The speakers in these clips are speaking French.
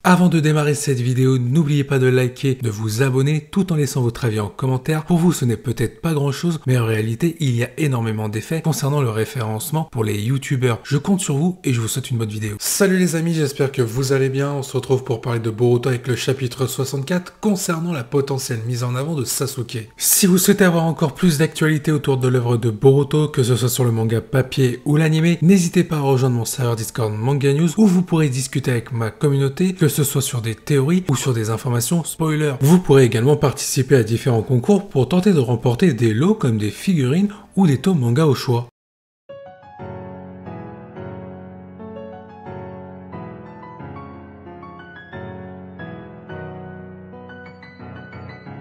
Avant de démarrer cette vidéo, n'oubliez pas de liker, de vous abonner tout en laissant votre avis en commentaire. Pour vous, ce n'est peut-être pas grand chose, mais en réalité, il y a énormément d'effets concernant le référencement pour les youtubeurs. Je compte sur vous et je vous souhaite une bonne vidéo. Salut les amis, j'espère que vous allez bien. On se retrouve pour parler de Boruto avec le chapitre 64 concernant la potentielle mise en avant de Sasuke. Si vous souhaitez avoir encore plus d'actualités autour de l'œuvre de Boruto, que ce soit sur le manga papier ou l'animé, n'hésitez pas à rejoindre mon serveur Discord Manga News où vous pourrez discuter avec ma communauté, que ce soit sur des théories ou sur des informations spoilers. Vous pourrez également participer à différents concours pour tenter de remporter des lots comme des figurines ou des tomes manga au choix.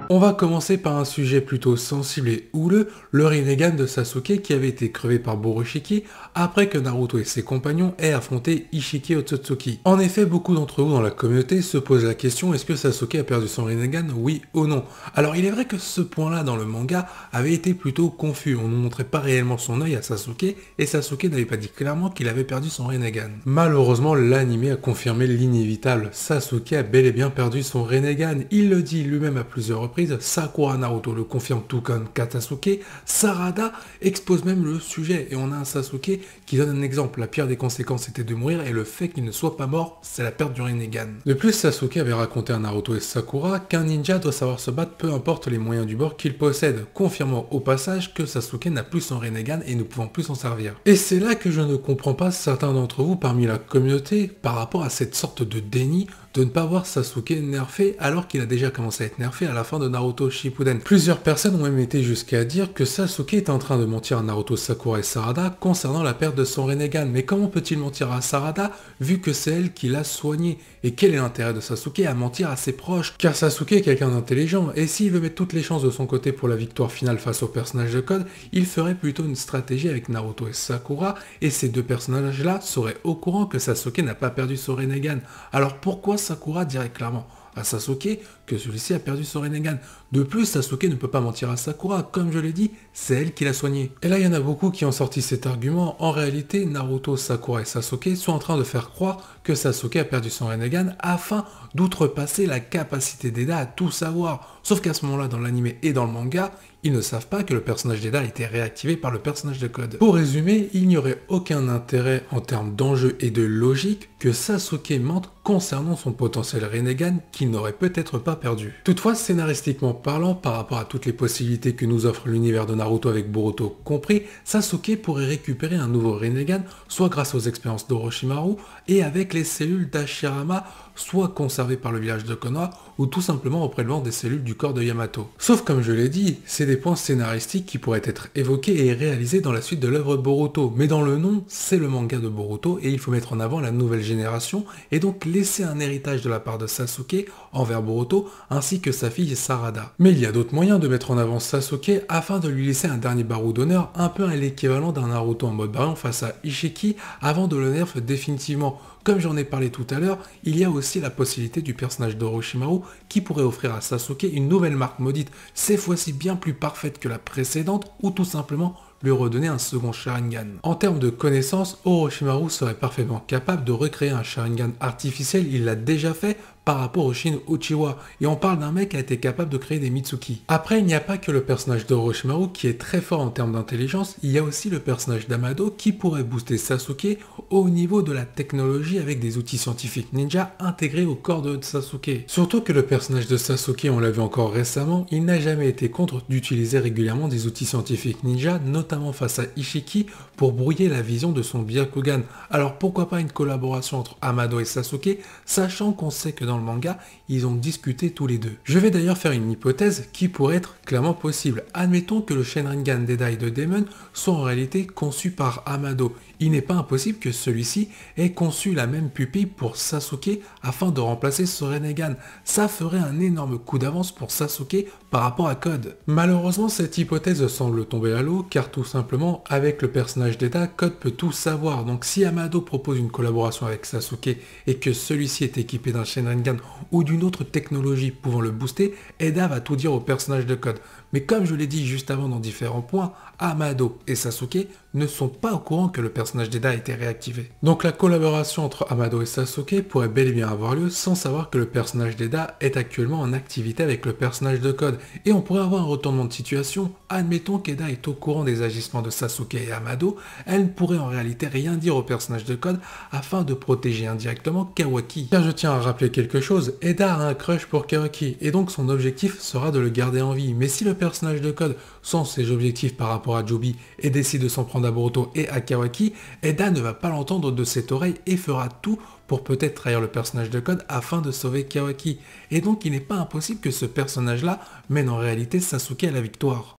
On va commencer par un sujet plutôt sensible et houleux, le Rinnegan de Sasuke qui avait été crevé par Borushiki après que Naruto et ses compagnons aient affronté Ishiki Otsutsuki. En effet, beaucoup d'entre vous dans la communauté se posent la question, est-ce que Sasuke a perdu son Rinnegan, oui ou non? Alors il est vrai que ce point-là dans le manga avait été plutôt confus, on ne montrait pas réellement son œil à Sasuke et Sasuke n'avait pas dit clairement qu'il avait perdu son Rinnegan. Malheureusement, l'anime a confirmé l'inévitable, Sasuke a bel et bien perdu son Rinnegan, il le dit lui-même à plusieurs reprises. Sakura Naruto le confirme tout comme Katasuke, Sarada expose même le sujet et on a un Sasuke qui donne un exemple, la pire des conséquences était de mourir et le fait qu'il ne soit pas mort, c'est la perte du Rinnegan. De plus, Sasuke avait raconté à Naruto et Sakura qu'un ninja doit savoir se battre peu importe les moyens du bord qu'il possède, confirmant au passage que Sasuke n'a plus son Rinnegan et ne pouvant plus s'en servir. Et c'est là que je ne comprends pas certains d'entre vous parmi la communauté par rapport à cette sorte de déni de ne pas voir Sasuke nerfé alors qu'il a déjà commencé à être nerfé à la fin de Naruto Shippuden. Plusieurs personnes ont même été jusqu'à dire que Sasuke est en train de mentir à Naruto, Sakura et Sarada concernant la perte de son Rinnegan. Mais comment peut-il mentir à Sarada vu que c'est elle qui l'a soigné? Et quel est l'intérêt de Sasuke à mentir à ses proches? Car Sasuke est quelqu'un d'intelligent et s'il veut mettre toutes les chances de son côté pour la victoire finale face au personnage de code, il ferait plutôt une stratégie avec Naruto et Sakura et ces deux personnages-là seraient au courant que Sasuke n'a pas perdu son Rinnegan. Alors pourquoi Sakura dirait clairement à Sasuke que celui-ci a perdu son Rinnegan? De plus, Sasuke ne peut pas mentir à Sakura, comme je l'ai dit, c'est elle qui l'a soigné. Et là, il y en a beaucoup qui ont sorti cet argument. En réalité, Naruto, Sakura et Sasuke sont en train de faire croire que Sasuke a perdu son Rinnegan afin d'outrepasser la capacité d'Eda à tout savoir. Sauf qu'à ce moment-là, dans l'anime et dans le manga, ils ne savent pas que le personnage d'Eda a été réactivé par le personnage de code. Pour résumer, il n'y aurait aucun intérêt en termes d'enjeu et de logique que Sasuke mente concernant son potentiel Rinnegan qu'il n'aurait peut-être pas perdu. Toutefois, scénaristiquement parlant, par rapport à toutes les possibilités que nous offre l'univers de Naruto avec Boruto compris, Sasuke pourrait récupérer un nouveau Rinnegan, soit grâce aux expériences d'Orochimaru et avec les cellules d'Hashirama, soit conservées par le village de Konoha, ou tout simplement au prélevement des cellules du corps de Yamato. Sauf comme je l'ai dit, c'est des points scénaristiques qui pourraient être évoqués et réalisés dans la suite de l'œuvre Boruto, mais dans le nom, c'est le manga de Boruto et il faut mettre en avant la nouvelle génération et donc laisser un héritage de la part de Sasuke envers Boruto ainsi que sa fille Sarada. Mais il y a d'autres moyens de mettre en avant Sasuke afin de lui laisser un dernier barreau d'honneur un peu à l'équivalent d'un Naruto en mode barion face à Ishiki avant de le nerf définitivement. Comme j'en ai parlé tout à l'heure, il y a aussi la possibilité du personnage d'Orochimaru qui pourrait offrir à Sasuke une nouvelle marque maudite, cette fois-ci bien plus parfaite que la précédente ou tout simplement lui redonner un second Sharingan. En termes de connaissances, Orochimaru serait parfaitement capable de recréer un Sharingan artificiel, il l'a déjà fait par rapport au Shin Uchiwa, et on parle d'un mec qui a été capable de créer des Mitsuki. Après, il n'y a pas que le personnage d'Orochimaru qui est très fort en termes d'intelligence, il y a aussi le personnage d'Amado qui pourrait booster Sasuke au niveau de la technologie avec des outils scientifiques ninja intégrés au corps de Sasuke. Surtout que le personnage de Sasuke, on l'a vu encore récemment, il n'a jamais été contre d'utiliser régulièrement des outils scientifiques ninja, notamment face à Ishiki, pour brouiller la vision de son Byakugan. Alors pourquoi pas une collaboration entre Amado et Sasuke, sachant qu'on sait que dans le manga, ils ont discuté tous les deux. Je vais d'ailleurs faire une hypothèse qui pourrait être clairement possible. Admettons que le Shenringan d'Eda et de Demon soit en réalité conçu par Amado. Il n'est pas impossible que celui-ci ait conçu la même pupille pour Sasuke afin de remplacer ce Rinnegan. Ça ferait un énorme coup d'avance pour Sasuke par rapport à Code. Malheureusement, cette hypothèse semble tomber à l'eau car tout simplement, avec le personnage d'Eda, Code peut tout savoir. Donc si Amado propose une collaboration avec Sasuke et que celui-ci est équipé d'un Shenringan ou d'une autre technologie pouvant le booster, Eda va tout dire au personnage de Code. Mais comme je l'ai dit juste avant dans différents points, Amado et Sasuke ne sont pas au courant que le personnage d'Eda a été réactivé. Donc la collaboration entre Amado et Sasuke pourrait bel et bien avoir lieu sans savoir que le personnage d'Eda est actuellement en activité avec le personnage de Code. Et on pourrait avoir un retournement de situation, admettons qu'Eda est au courant des agissements de Sasuke et Amado, elle ne pourrait en réalité rien dire au personnage de Code afin de protéger indirectement Kawaki. Car je tiens à rappeler quelque chose, Eda a un crush pour Kawaki et donc son objectif sera de le garder en vie. Mais si le personnage de Code sent ses objectifs par rapport à Joby et décide de s'en prendre à Boruto et à Kawaki, Eda ne va pas l'entendre de cette oreille et fera tout pour peut-être trahir le personnage de Code afin de sauver Kawaki. Et donc il n'est pas impossible que ce personnage-là mène en réalité Sasuke à la victoire.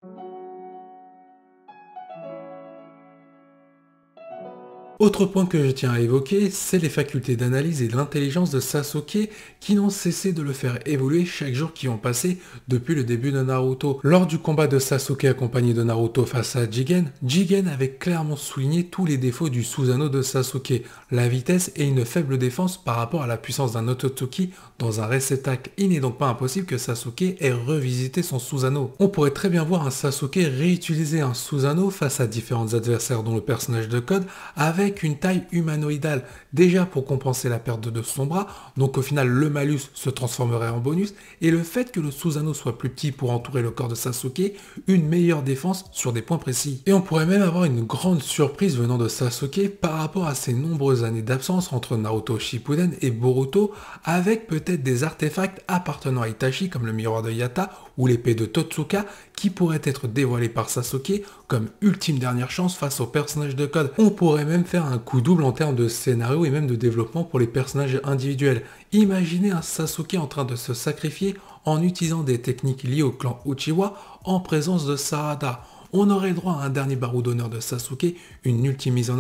Autre point que je tiens à évoquer, c'est les facultés d'analyse et de l'intelligence de Sasuke qui n'ont cessé de le faire évoluer chaque jour qui ont passé depuis le début de Naruto. Lors du combat de Sasuke accompagné de Naruto face à Jigen, Jigen avait clairement souligné tous les défauts du Susanoo de Sasuke, la vitesse et une faible défense par rapport à la puissance d'un Otsutsuki dans un réceptacle. Il n'est donc pas impossible que Sasuke ait revisité son Susanoo. On pourrait très bien voir un Sasuke réutiliser un Susanoo face à différents adversaires dont le personnage de Code avec une taille humanoïdale, déjà pour compenser la perte de son bras, donc au final le malus se transformerait en bonus, et le fait que le Susanoo soit plus petit pour entourer le corps de Sasuke, une meilleure défense sur des points précis. Et on pourrait même avoir une grande surprise venant de Sasuke par rapport à ses nombreuses années d'absence entre Naruto Shippuden et Boruto, avec peut-être des artefacts appartenant à Itachi comme le miroir de Yatta ou l'épée de Totsuka qui pourraient être dévoilés par Sasuke comme ultime dernière chance face au personnage de Code. On pourrait même faire un coup double en termes de scénario et même de développement pour les personnages individuels. Imaginez un Sasuke en train de se sacrifier en utilisant des techniques liées au clan Uchiwa en présence de Sarada. On aurait le droit à un dernier barreau d'honneur de Sasuke, une ultime mise en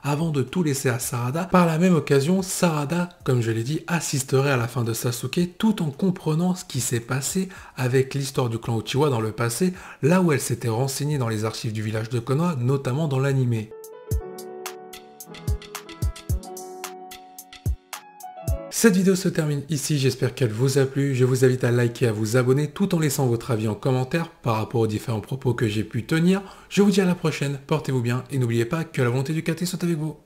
avant de tout laisser à Sarada. Par la même occasion, Sarada, comme je l'ai dit, assisterait à la fin de Sasuke tout en comprenant ce qui s'est passé avec l'histoire du clan Uchiwa dans le passé, là où elle s'était renseignée dans les archives du village de Konoha, notamment dans l'anime. Cette vidéo se termine ici, j'espère qu'elle vous a plu. Je vous invite à liker, à vous abonner tout en laissant votre avis en commentaire par rapport aux différents propos que j'ai pu tenir. Je vous dis à la prochaine, portez-vous bien et n'oubliez pas que la volonté du KT soit avec vous.